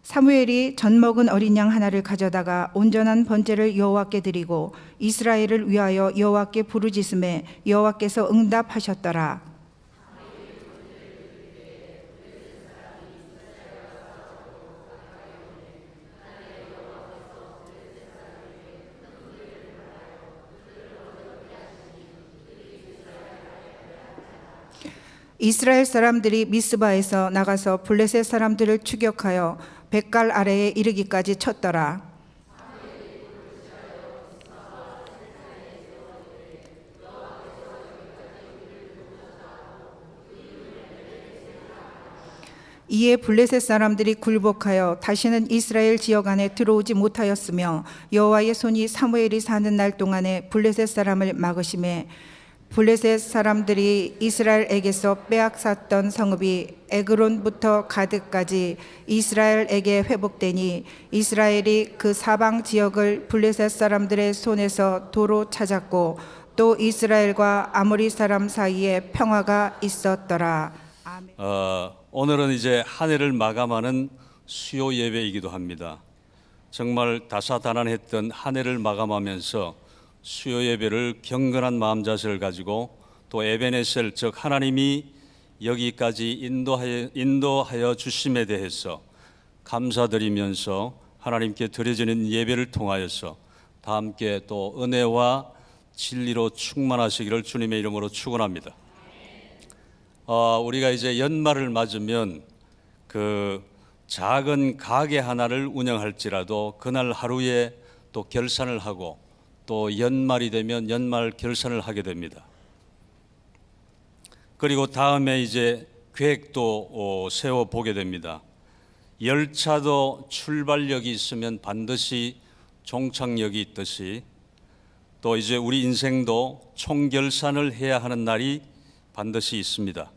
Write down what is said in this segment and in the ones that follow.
사무엘이 젖먹은 어린 양 하나를 가져다가 온전한 번제를 여호와께 드리고 이스라엘을 위하여 여호와께 부르짖음에 여호와께서 응답하셨더라. 이스라엘 사람들이 미스바에서 나가서 블레셋 사람들을 추격하여 벳갈 아래에 이르기까지 쳤더라. 이에 블레셋 사람들이 굴복하여 다시는 이스라엘 지역 안에 들어오지 못하였으며 여호와의 손이 사무엘이 사는 날 동안에 블레셋 사람을 막으심에 블레셋 사람들이 이스라엘에게서 빼앗았던 성읍이 에그론부터 가드까지 이스라엘에게 회복되니 이스라엘이 그 사방 지역을 블레셋 사람들의 손에서 도로 찾았고 또 이스라엘과 아모리 사람 사이에 평화가 있었더라. 아멘. 오늘은 이제 한 해를 마감하는 수요 예배이기도 합니다. 정말 다사다난했던 한 해를 마감하면서 수요 예배를 경건한 마음 자세를 가지고 또 에베네셀 즉 하나님이 여기까지 인도하여 주심에 대해서 감사드리면서 하나님께 드려지는 예배를 통하여서 다 함께 또 은혜와 진리로 충만하시기를 주님의 이름으로 축원합니다. 우리가 이제 연말을 맞으면 그 작은 가게 하나를 운영할지라도 그날 하루에 또 결산을 하고 또 연말이 되면 연말 결산을 하게 됩니다. 그리고 다음에 이제 계획도 세워보게 됩니다. 열차도 출발역이 있으면 반드시 종착역이 있듯이 또 이제 우리 인생도 총결산을 해야 하는 날이 반드시 있습니다.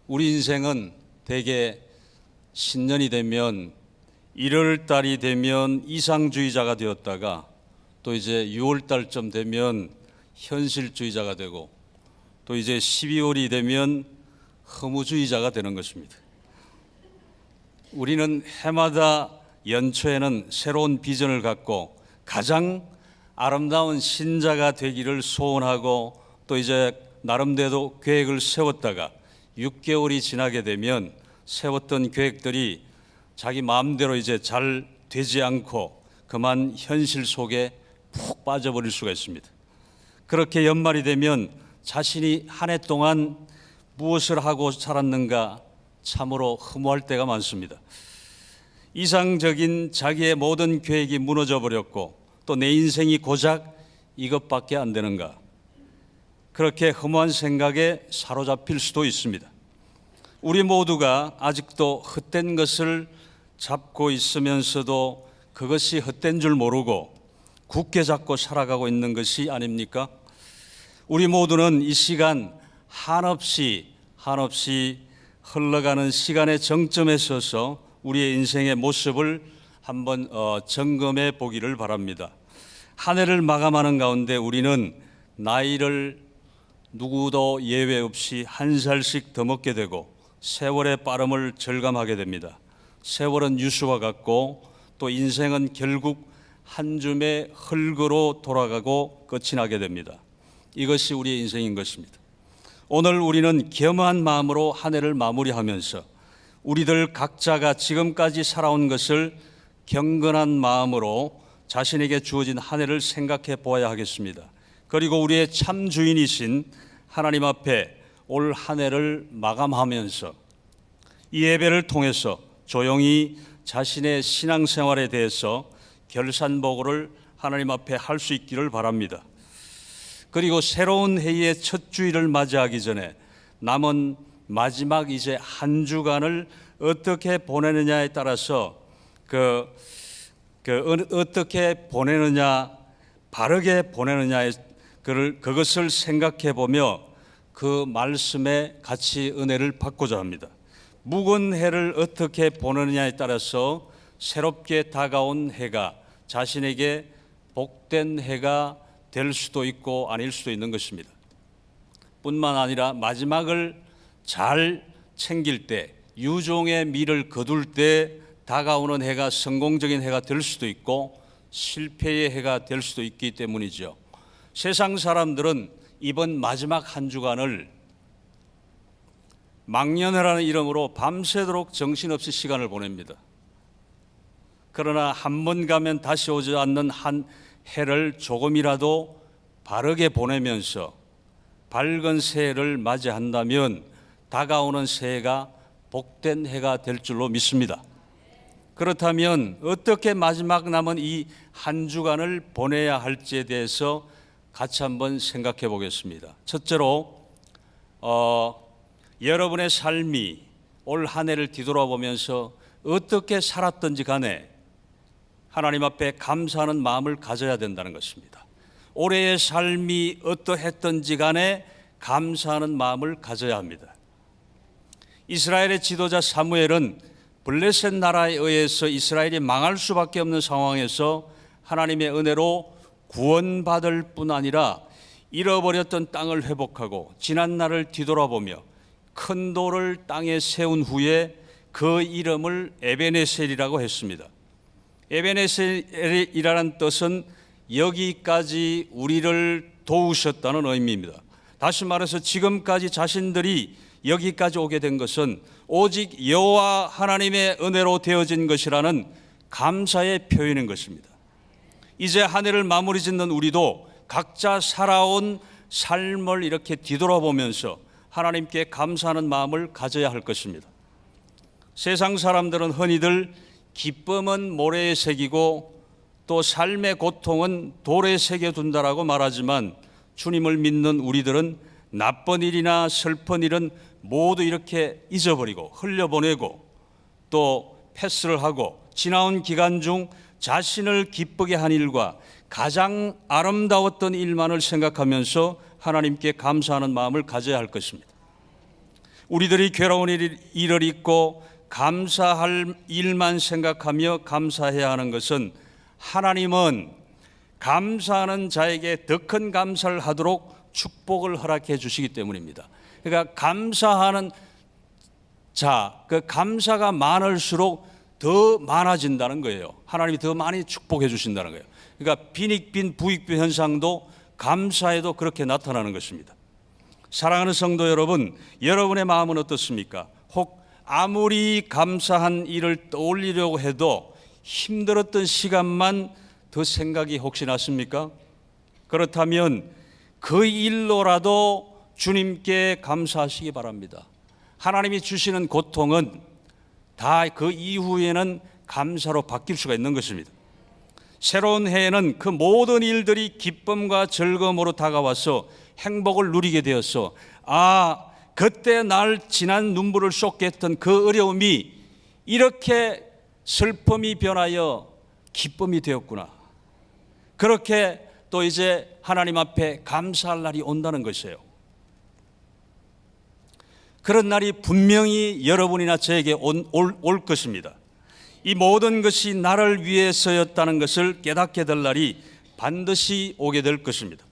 우리 인생은 대개 신년이 되면 1월 달이 되면 이상주의자가 되었다가 또 이제 6월 달쯤 되면 현실주의자가 되고 또 이제 12월이 되면 허무주의자가 되는 것입니다. 우리는 해마다 연초에는 새로운 비전을 갖고 가장 아름다운 신자가 되기를 소원하고 또 이제 나름대로 계획을 세웠다가 6개월이 지나게 되면 세웠던 계획들이 자기 마음대로 이제 잘 되지 않고 그만 현실 속에 푹 빠져버릴 수가 있습니다. 그렇게 연말이 되면 자신이 한 해 동안 무엇을 하고 살았는가 참으로 허무할 때가 많습니다. 이상적인 자기의 모든 계획이 무너져 버렸고 또 내 인생이 고작 이것밖에 안 되는가, 그렇게 허무한 생각에 사로잡힐 수도 있습니다. 우리 모두가 아직도 헛된 것을 잡고 있으면서도 그것이 헛된 줄 모르고 굳게 잡고 살아가고 있는 것이 아닙니까? 우리 모두는 이 시간 한없이 흘러가는 시간의 정점에 서서 우리의 인생의 모습을 한번 점검해 보기를 바랍니다. 한 해를 마감하는 가운데 우리는 나이를 누구도 예외 없이 한 살씩 더 먹게 되고 세월의 빠름을 절감하게 됩니다. 세월은 유수와 같고 또 인생은 결국 한 줌의 흙으로 돌아가고 끝이 나게 됩니다. 이것이 우리의 인생인 것입니다. 오늘 우리는 겸허한 마음으로 한 해를 마무리하면서 우리들 각자가 지금까지 살아온 것을 경건한 마음으로 자신에게 주어진 한 해를 생각해 보아야 하겠습니다. 그리고 우리의 참 주인이신 하나님 앞에 올 한 해를 마감하면서 이 예배를 통해서 조용히 자신의 신앙생활에 대해서 결산보고를 하나님 앞에 할 수 있기를 바랍니다. 그리고 새로운 해의 첫 주일을 맞이하기 전에 남은 마지막 이제 한 주간을 어떻게 보내느냐에 따라서 어떻게 보내느냐, 바르게 보내느냐에 그것을 생각해 보며 그 말씀에 같이 은혜를 받고자 합니다. 묵은 해를 어떻게 보내느냐에 따라서 새롭게 다가온 해가 자신에게 복된 해가 될 수도 있고 아닐 수도 있는 것입니다. 뿐만 아니라 마지막을 잘 챙길 때, 유종의 미를 거둘 때 다가오는 해가 성공적인 해가 될 수도 있고 실패의 해가 될 수도 있기 때문이죠. 세상 사람들은 이번 마지막 한 주간을 망년회라는 이름으로 밤새도록 정신없이 시간을 보냅니다. 그러나 한 번 가면 다시 오지 않는 한 해를 조금이라도 바르게 보내면서 밝은 새해를 맞이한다면 다가오는 새해가 복된 해가 될 줄로 믿습니다. 그렇다면 어떻게 마지막 남은 이 한 주간을 보내야 할지에 대해서 같이 한번 생각해 보겠습니다. 첫째로 여러분의 삶이 올 한 해를 뒤돌아보면서 어떻게 살았든지 간에 하나님 앞에 감사하는 마음을 가져야 된다는 것입니다. 올해의 삶이 어떠했든지 간에 감사하는 마음을 가져야 합니다. 이스라엘의 지도자 사무엘은 블레셋 나라에 의해서 이스라엘이 망할 수밖에 없는 상황에서 하나님의 은혜로 구원받을 뿐 아니라 잃어버렸던 땅을 회복하고 지난 날을 뒤돌아보며 큰 돌을 땅에 세운 후에 그 이름을 에베네셀이라고 했습니다. 에베네셀이라는 뜻은 여기까지 우리를 도우셨다는 의미입니다. 다시 말해서 지금까지 자신들이 여기까지 오게 된 것은 오직 여호와 하나님의 은혜로 되어진 것이라는 감사의 표현인 것입니다. 이제 한 해를 마무리 짓는 우리도 각자 살아온 삶을 이렇게 뒤돌아보면서 하나님께 감사하는 마음을 가져야 할 것입니다. 세상 사람들은 흔히들 기쁨은 모래에 새기고 또 삶의 고통은 돌에 새겨둔다라고 말하지만 주님을 믿는 우리들은 나쁜 일이나 슬픈 일은 모두 이렇게 잊어버리고 흘려보내고 또 패스를 하고 지나온 기간 중 자신을 기쁘게 한 일과 가장 아름다웠던 일만을 생각하면서 하나님께 감사하는 마음을 가져야 할 것입니다. 우리들이 괴로운 일을 잊고 감사할 일만 생각하며 감사해야 하는 것은 하나님은 감사하는 자에게 더 큰 감사를 하도록 축복을 허락해 주시기 때문입니다. 그러니까 감사하는 자, 그 감사가 많을수록 더 많아진다는 거예요. 하나님이 더 많이 축복해 주신다는 거예요. 그러니까 빈익빈 부익빈 현상도 감사에도 그렇게 나타나는 것입니다. 사랑하는 성도 여러분, 여러분의 마음은 어떻습니까? 혹 아무리 감사한 일을 떠올리려고 해도 힘들었던 시간만 더 생각이 혹시 났습니까? 그렇다면 그 일로라도 주님께 감사하시기 바랍니다. 하나님이 주시는 고통은 다 그 이후에는 감사로 바뀔 수가 있는 것입니다. 새로운 해에는 그 모든 일들이 기쁨과 즐거움으로 다가와서 행복을 누리게 되어서 그때 날 지난 눈물을 쏟게 했던 그 어려움이 이렇게 슬픔이 변하여 기쁨이 되었구나. 그렇게 또 이제 하나님 앞에 감사할 날이 온다는 것이에요. 그런 날이 분명히 여러분이나 저에게 올 것입니다. 이 모든 것이 나를 위해서였다는 것을 깨닫게 될 날이 반드시 오게 될 것입니다.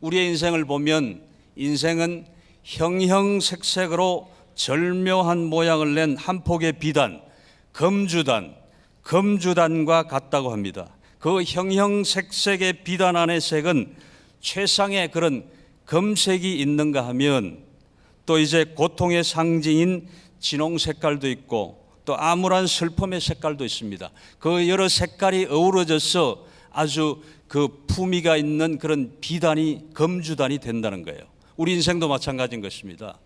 우리의 인생을 보면 인생은 형형색색으로 절묘한 모양을 낸 한 폭의 비단, 검주단과 같다고 합니다. 그 형형색색의 비단 안의 색은 최상의 그런 검색이 있는가 하면 또 이제 고통의 상징인 진홍 색깔도 있고 또 암울한 슬픔의 색깔도 있습니다. 그 여러 색깔이 어우러져서 아주 그 품위가 있는 그런 비단이 검주단이 된다는 거예요. 우리 인생도 마찬가지인 것입니다.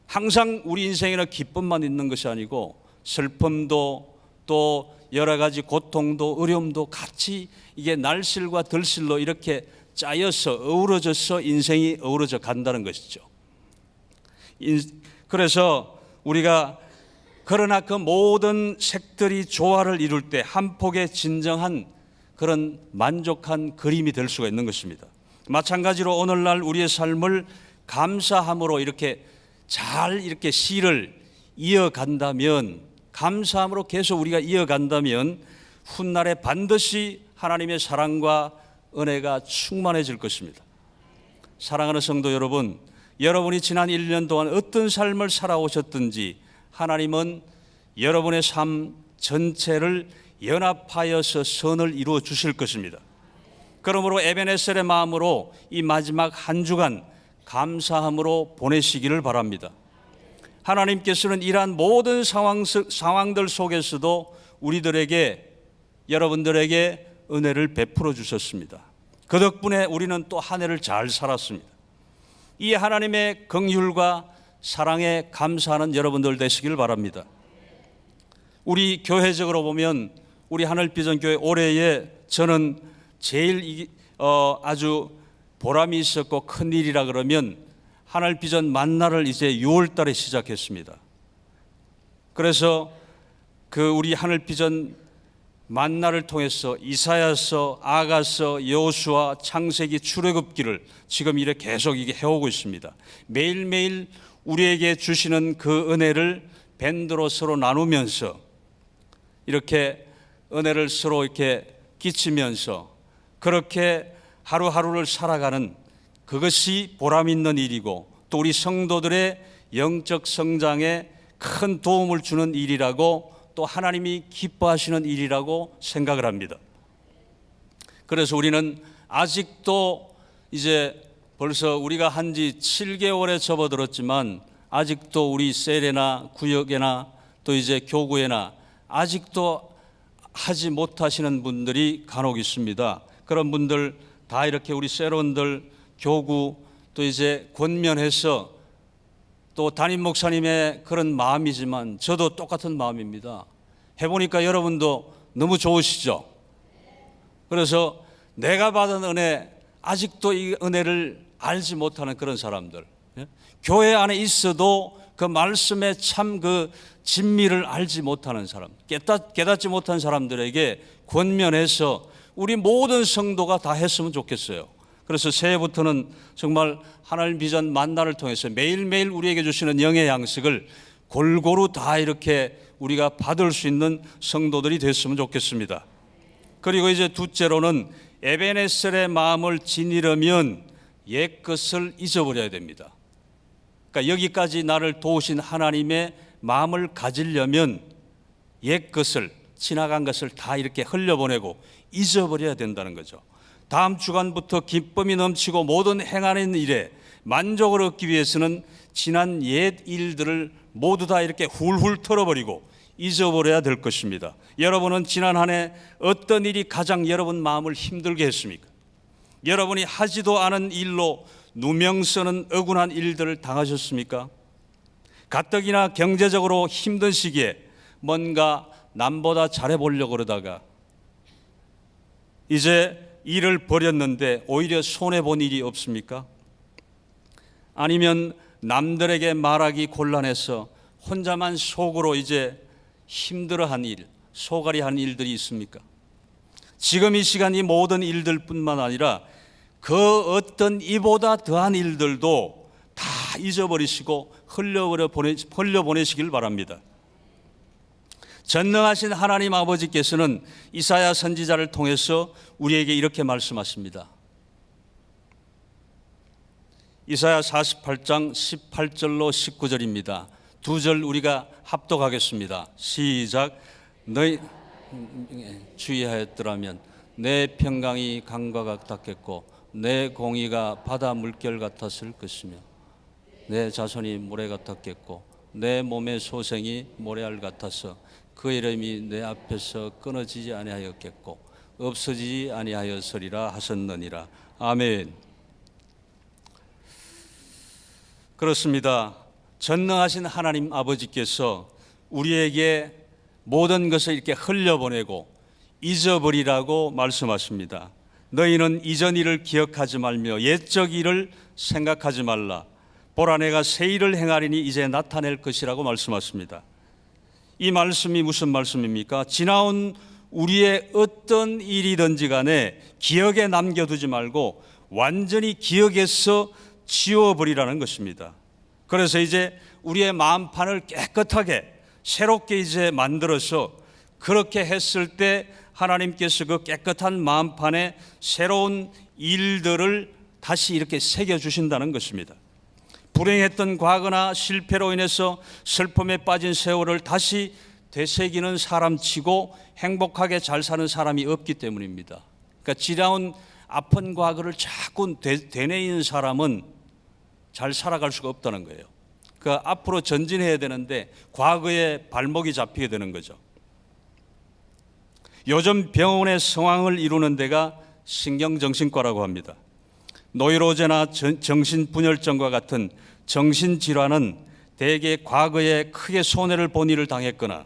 항상 우리 인생에는 기쁨만 있는 것이 아니고 슬픔도 또 여러 가지 고통도 어려움도 같이 이게 날실과 들실로 이렇게 짜여서 어우러져서 인생이 어우러져 간다는 것이죠. 그래서 우리가 그러나 그 모든 색들이 조화를 이룰 때 한 폭의 진정한 그런 만족한 그림이 될 수가 있는 것입니다. 마찬가지로 오늘날 우리의 삶을 감사함으로 이렇게 잘 이렇게 시를 이어간다면, 감사함으로 계속 우리가 이어간다면 훗날에 반드시 하나님의 사랑과 은혜가 충만해질 것입니다. 사랑하는 성도 여러분, 여러분이 지난 1년 동안 어떤 삶을 살아오셨든지 하나님은 여러분의 삶 전체를 연합하여서 선을 이루어 주실 것입니다. 그러므로 에베네셀의 마음으로 이 마지막 한 주간 감사함으로 보내시기를 바랍니다. 하나님께서는 이러한 모든 상황들 속에서도 우리들에게, 여러분들에게 은혜를 베풀어 주셨습니다. 그 덕분에 우리는 또 한 해를 잘 살았습니다. 이 하나님의 긍휼과 사랑에 감사하는 여러분들 되시길 바랍니다. 우리 교회적으로 보면 우리 하늘비전교회 올해에 저는 제일 아주 보람이 있었고 큰 일이라 그러면 하늘비전 만나를 이제 6월 달에 시작했습니다. 그래서 그 우리 하늘비전 만나를 통해서 이사야서, 아가서, 여호수아, 창세기, 출애굽기를 지금 이렇게 계속 이게 해오고 있습니다. 매일매일 우리에게 주시는 그 은혜를 밴드로 서로 나누면서 이렇게 은혜를 서로 이렇게 끼치면서 그렇게 하루하루를 살아가는, 그것이 보람 있는 일이고 또 우리 성도들의 영적 성장에 큰 도움을 주는 일이라고, 또 하나님이 기뻐하시는 일이라고 생각을 합니다. 그래서 우리는 아직도 이제 벌써 우리가 한 지 7개월에 접어들었지만 아직도 우리 셀에나 구역에나 또 이제 교구에나 아직도 하지 못하시는 분들이 간혹 있습니다. 그런 분들 다 이렇게 우리 셀원들, 교구 또 이제 권면해서, 또 담임 목사님의 그런 마음이지만 저도 똑같은 마음입니다. 해보니까 여러분도 너무 좋으시죠? 그래서 내가 받은 은혜, 아직도 이 은혜를 알지 못하는 그런 사람들, 교회 안에 있어도 그 말씀의 참 그 진미를 알지 못하는 사람, 깨닫지 못한 사람들에게 권면해서 우리 모든 성도가 다 했으면 좋겠어요. 그래서 새해부터는 정말 하나님 비전 만나를 통해서 매일매일 우리에게 주시는 영의 양식을 골고루 다 이렇게 우리가 받을 수 있는 성도들이 됐으면 좋겠습니다. 그리고 이제 둘째로는 에베네셀의 마음을 지니려면 옛것을 잊어버려야 됩니다. 그러니까 여기까지 나를 도우신 하나님의 마음을 가지려면 옛것을, 지나간 것을 다 이렇게 흘려보내고 잊어버려야 된다는 거죠. 다음 주간부터 기쁨이 넘치고 모든 행하는 일에 만족을 얻기 위해서는 지난 옛 일들을 모두 다 이렇게 훌훌 털어버리고 잊어버려야 될 것입니다. 여러분은 지난 한 해 어떤 일이 가장 여러분 마음을 힘들게 했습니까? 여러분이 하지도 않은 일로 누명 쓰는 억울한 일들을 당하셨습니까? 가뜩이나 경제적으로 힘든 시기에 뭔가 남보다 잘해보려고 그러다가 이제 일을 벌였는데 오히려 손해본 일이 없습니까? 아니면 남들에게 말하기 곤란해서 혼자만 속으로 이제 힘들어한 일, 소갈이한 일들이 있습니까? 지금 이 시간 이 모든 일들뿐만 아니라 그 어떤 이보다 더한 일들도 다 잊어버리시고 흘려보내시길 바랍니다. 전능하신 하나님 아버지께서는 이사야 선지자를 통해서 우리에게 이렇게 말씀하십니다. 이사야 48장 18절로 19절입니다. 두 절 우리가 합독하겠습니다. 시작. 너희 주의하였더라면 내 평강이 강과 같았겠고 내 공의가 바다 물결 같았을 것이며 내 자손이 모래 같았겠고 내 몸의 소생이 모래알 같아서 그 이름이 내 앞에서 끊어지지 아니하였겠고 없어지지 아니하였으리라 하셨느니라. 아멘. 그렇습니다. 전능하신 하나님 아버지께서 우리에게 모든 것을 이렇게 흘려보내고 잊어버리라고 말씀하십니다. 너희는 이전 일을 기억하지 말며 옛적 일을 생각하지 말라. 보라 내가 새 일을 행하리니 이제 나타낼 것이라고 말씀하십니다. 이 말씀이 무슨 말씀입니까? 지나온 우리의 어떤 일이든지 간에 기억에 남겨두지 말고 완전히 기억에서 지워버리라는 것입니다. 그래서 이제 우리의 마음판을 깨끗하게 새롭게 이제 만들어서 그렇게 했을 때 하나님께서 그 깨끗한 마음판에 새로운 일들을 다시 이렇게 새겨주신다는 것입니다. 불행했던 과거나 실패로 인해서 슬픔에 빠진 세월을 다시 되새기는 사람치고 행복하게 잘 사는 사람이 없기 때문입니다. 그러니까 지나온 아픈 과거를 자꾸 되뇌이는 사람은 잘 살아갈 수가 없다는 거예요. 그러니까 앞으로 전진해야 되는데 과거에 발목이 잡히게 되는 거죠. 요즘 병원의 성황을 이루는 데가 신경정신과라고 합니다. 노이로제나 정신분열증과 같은 정신질환은 대개 과거에 크게 손해를 본 일을 당했거나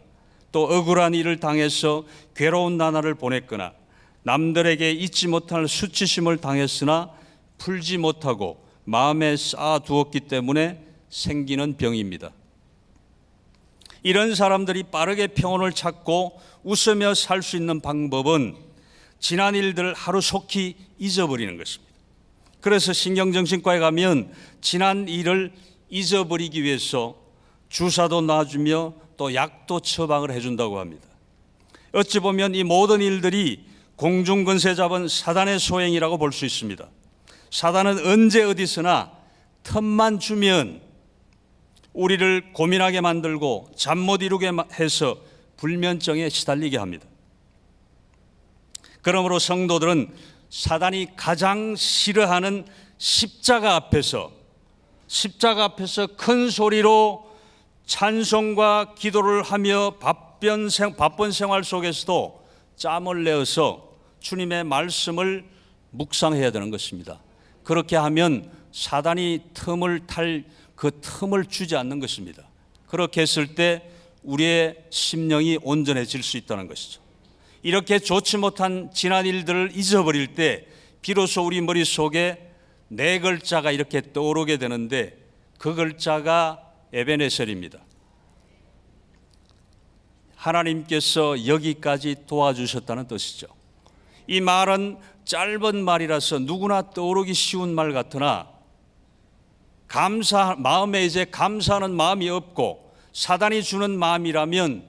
또 억울한 일을 당해서 괴로운 나날을 보냈거나 남들에게 잊지 못할 수치심을 당했으나 풀지 못하고 마음에 쌓아두었기 때문에 생기는 병입니다. 이런 사람들이 빠르게 평온을 찾고 웃으며 살 수 있는 방법은 지난 일들을 하루속히 잊어버리는 것입니다. 그래서 신경정신과에 가면 지난 일을 잊어버리기 위해서 주사도 놔주며 또 약도 처방을 해준다고 합니다. 어찌 보면 이 모든 일들이 공중권세 잡은 사단의 소행이라고 볼 수 있습니다. 사단은 언제 어디서나 틈만 주면 우리를 고민하게 만들고 잠 못 이루게 해서 불면증에 시달리게 합니다. 그러므로 성도들은 사단이 가장 싫어하는 십자가 앞에서 큰 소리로 찬송과 기도를 하며 바쁜 생활 속에서도 짬을 내어서 주님의 말씀을 묵상해야 되는 것입니다. 그렇게 하면 사단이 그 틈을 주지 않는 것입니다. 그렇게 했을 때 우리의 심령이 온전해질 수 있다는 것이죠. 이렇게 좋지 못한 지난 일들을 잊어버릴 때 비로소 우리 머릿속에 네 글자가 이렇게 떠오르게 되는데 그 글자가 에베네셀입니다. 하나님께서 여기까지 도와주셨다는 뜻이죠. 이 말은 짧은 말이라서 누구나 떠오르기 쉬운 말 같으나 마음에 이제 감사하는 마음이 없고 사단이 주는 마음이라면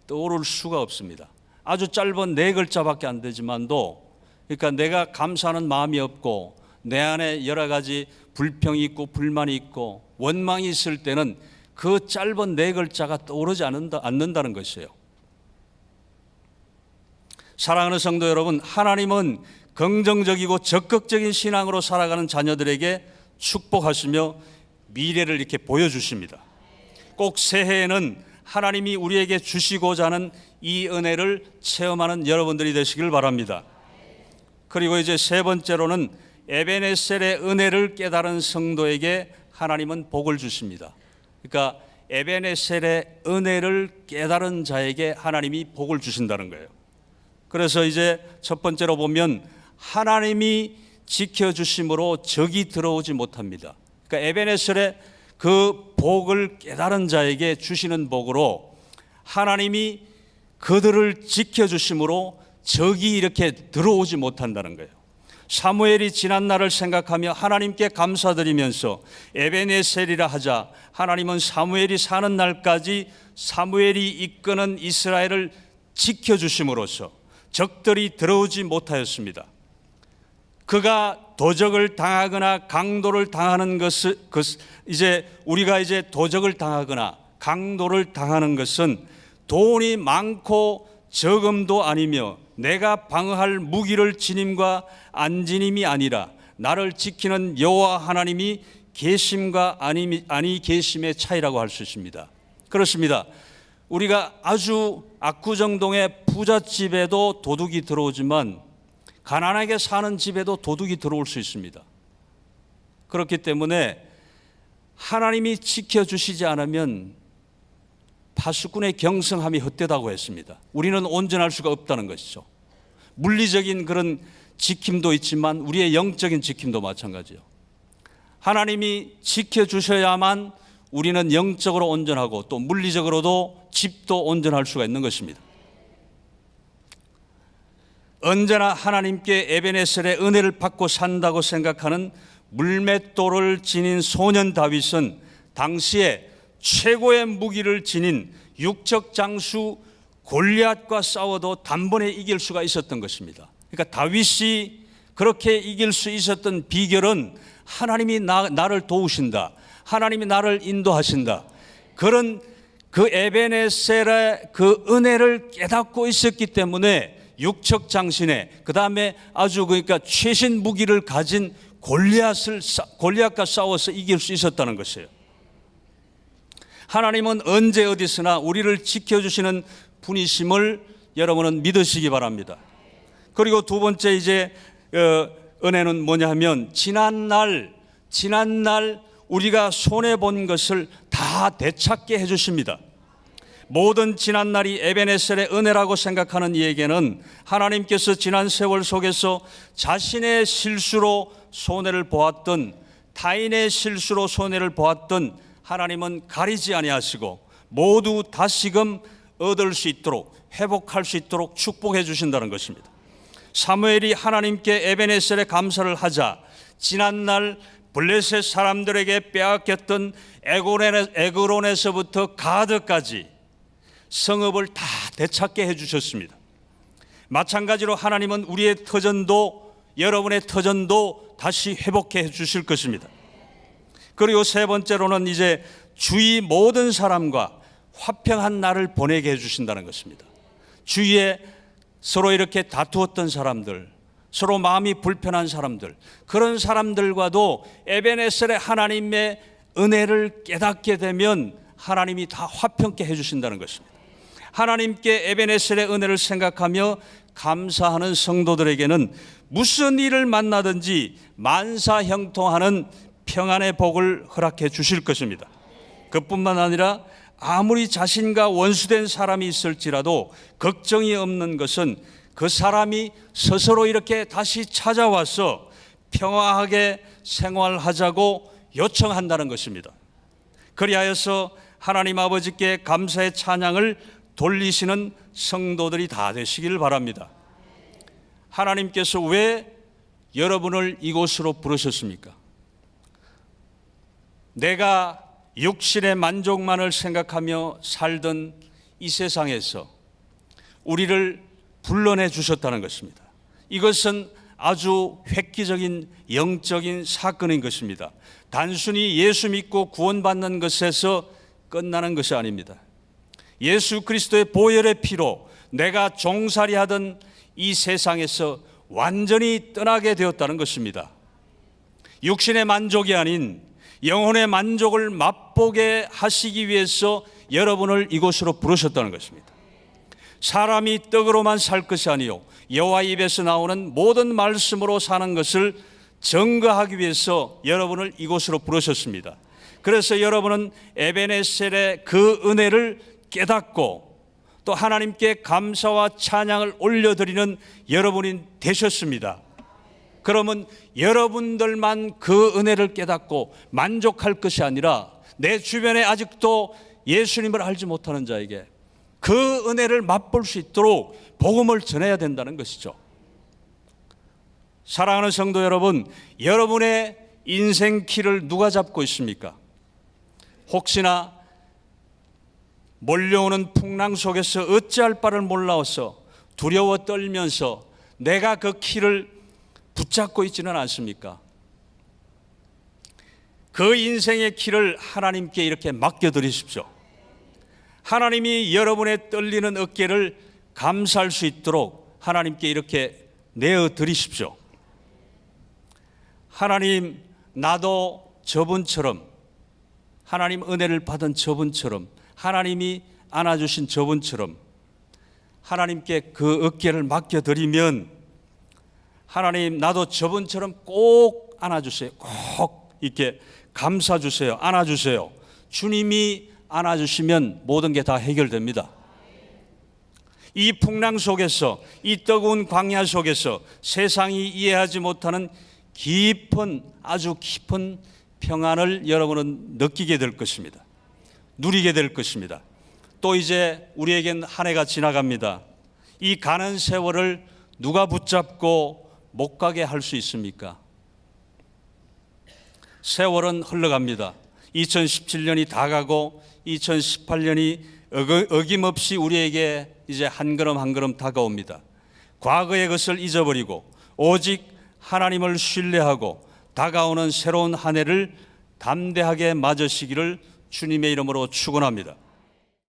떠오를 수가 없습니다. 아주 짧은 네 글자밖에 안 되지만도, 그러니까 내가 감사하는 마음이 없고 내 안에 여러 가지 불평이 있고 불만이 있고 원망이 있을 때는 그 짧은 네 글자가 떠오르지 않는다는 것이에요. 사랑하는 성도 여러분, 하나님은 긍정적이고 적극적인 신앙으로 살아가는 자녀들에게 축복하시며 미래를 이렇게 보여주십니다. 꼭 새해에는 하나님이 우리에게 주시고자 하는 이 은혜를 체험하는 여러분들이 되시길 바랍니다. 그리고 이제 세 번째로는 에베네셀의 은혜를 깨달은 성도에게 하나님은 복을 주십니다. 그러니까 에베네셀의 은혜를 깨달은 자에게 하나님이 복을 주신다는 거예요. 그래서 이제 첫 번째로 보면 하나님이 지켜주심으로 적이 들어오지 못합니다. 그러니까 에베네셀의 그 복을 깨달은 자에게 주시는 복으로 하나님이 그들을 지켜주심으로 적이 이렇게 들어오지 못한다는 거예요. 사무엘이 지난 날을 생각하며 하나님께 감사드리면서 에베네셀이라 하자 하나님은 사무엘이 사는 날까지 사무엘이 이끄는 이스라엘을 지켜주심으로써 적들이 들어오지 못하였습니다. 그가 도적을 당하거나 강도를 당하는 것은 이제 우리가 이제 도적을 당하거나 강도를 당하는 것은 돈이 많고 적음도 아니며 내가 방어할 무기를 지님과 안 지님이 아니라 나를 지키는 여호와 하나님이 계심과 아니 계심의 차이라고 할 수 있습니다. 그렇습니다. 우리가 아주 압구정동의 부잣집에도 도둑이 들어오지만 가난하게 사는 집에도 도둑이 들어올 수 있습니다. 그렇기 때문에 하나님이 지켜주시지 않으면 파수꾼의 경성함이 헛되다고 했습니다. 우리는 온전할 수가 없다는 것이죠. 물리적인 그런 지킴도 있지만 우리의 영적인 지킴도 마찬가지예요. 하나님이 지켜주셔야만 우리는 영적으로 온전하고 또 물리적으로도 집도 온전할 수가 있는 것입니다. 언제나 하나님께 에베네셀의 은혜를 받고 산다고 생각하는 물맷돌을 지닌 소년 다윗은 당시에 최고의 무기를 지닌 육적 장수 골리앗과 싸워도 단번에 이길 수가 있었던 것입니다. 그러니까 다윗이 그렇게 이길 수 있었던 비결은 하나님이 나를 도우신다, 하나님이 나를 인도하신다, 그런 그 에베네셀의 그 은혜를 깨닫고 있었기 때문에 육척 장신에, 그 다음에 아주 그러니까 최신 무기를 가진 골리앗과 싸워서 이길 수 있었다는 것이에요. 하나님은 언제 어디서나 우리를 지켜주시는 분이심을 여러분은 믿으시기 바랍니다. 그리고 두 번째 이제 은혜는 뭐냐 하면 지난날 우리가 손해본 것을 다 되찾게 해주십니다. 모든 지난날이 에베네셀의 은혜라고 생각하는 이에게는 하나님께서 지난 세월 속에서 자신의 실수로 손해를 보았던, 타인의 실수로 손해를 보았던 하나님은 가리지 아니하시고 모두 다시금 얻을 수 있도록, 회복할 수 있도록 축복해 주신다는 것입니다. 사무엘이 하나님께 에베네셀에 감사를 하자 지난날 블레셋 사람들에게 빼앗겼던 에그론에서부터 가드까지 성읍을 다 되찾게 해주셨습니다. 마찬가지로 하나님은 우리의 터전도, 여러분의 터전도 다시 회복해 주실 것입니다. 그리고 세 번째로는 이제 주위 모든 사람과 화평한 날을 보내게 해주신다는 것입니다. 주위에 서로 이렇게 다투었던 사람들, 서로 마음이 불편한 사람들, 그런 사람들과도 에베네셀의 하나님의 은혜를 깨닫게 되면 하나님이 다 화평케 해주신다는 것입니다. 하나님께 에베네셀의 은혜를 생각하며 감사하는 성도들에게는 무슨 일을 만나든지 만사형통하는 평안의 복을 허락해 주실 것입니다. 그뿐만 아니라 아무리 자신과 원수된 사람이 있을지라도 걱정이 없는 것은 그 사람이 스스로 이렇게 다시 찾아와서 평화하게 생활하자고 요청한다는 것입니다. 그리하여서 하나님 아버지께 감사의 찬양을 돌리시는 성도들이 다 되시기를 바랍니다. 하나님께서 왜 여러분을 이곳으로 부르셨습니까? 내가 육신의 만족만을 생각하며 살던 이 세상에서 우리를 불러내 주셨다는 것입니다. 이것은 아주 획기적인 영적인 사건인 것입니다. 단순히 예수 믿고 구원받는 것에서 끝나는 것이 아닙니다. 예수 그리스도의 보혈의 피로 내가 종살이하던 이 세상에서 완전히 떠나게 되었다는 것입니다. 육신의 만족이 아닌 영혼의 만족을 맛보게 하시기 위해서 여러분을 이곳으로 부르셨다는 것입니다. 사람이 떡으로만 살 것이 아니요 여호와 입에서 나오는 모든 말씀으로 사는 것을 증거하기 위해서 여러분을 이곳으로 부르셨습니다. 그래서 여러분은 에베네셀의 그 은혜를 깨닫고 또 하나님께 감사와 찬양을 올려드리는 여러분이 되셨습니다. 그러면 여러분들만 그 은혜를 깨닫고 만족할 것이 아니라 내 주변에 아직도 예수님을 알지 못하는 자에게 그 은혜를 맛볼 수 있도록 복음을 전해야 된다는 것이죠. 사랑하는 성도 여러분, 여러분의 인생 키를 누가 잡고 있습니까? 혹시나 몰려오는 풍랑 속에서 어찌할 바를 몰라서 두려워 떨면서 내가 그 키를 붙잡고 있지는 않습니까? 그 인생의 키를 하나님께 이렇게 맡겨드리십시오. 하나님이 여러분의 떨리는 어깨를 감쌀 수 있도록 하나님께 이렇게 내어드리십시오. 하나님, 나도 저분처럼, 하나님 은혜를 받은 저분처럼, 하나님이 안아주신 저분처럼 하나님께 그 어깨를 맡겨드리면 하나님, 나도 저분처럼 꼭 안아주세요. 꼭 이렇게 감싸주세요. 안아주세요. 주님이 안아주시면 모든 게 다 해결됩니다. 이 풍랑 속에서, 이 뜨거운 광야 속에서 세상이 이해하지 못하는 깊은, 아주 깊은 평안을 여러분은 느끼게 될 것입니다. 누리게 될 것입니다. 또 이제 우리에겐 한 해가 지나갑니다. 이 가는 세월을 누가 붙잡고 못 가게 할 수 있습니까? 세월은 흘러갑니다. 2017년이 다 가고 2018년이 어김없이 우리에게 이제 한 걸음 한 걸음 다가옵니다. 과거의 것을 잊어버리고 오직 하나님을 신뢰하고 다가오는 새로운 한 해를 담대하게 맞으시기를 주님의 이름으로 축원합니다.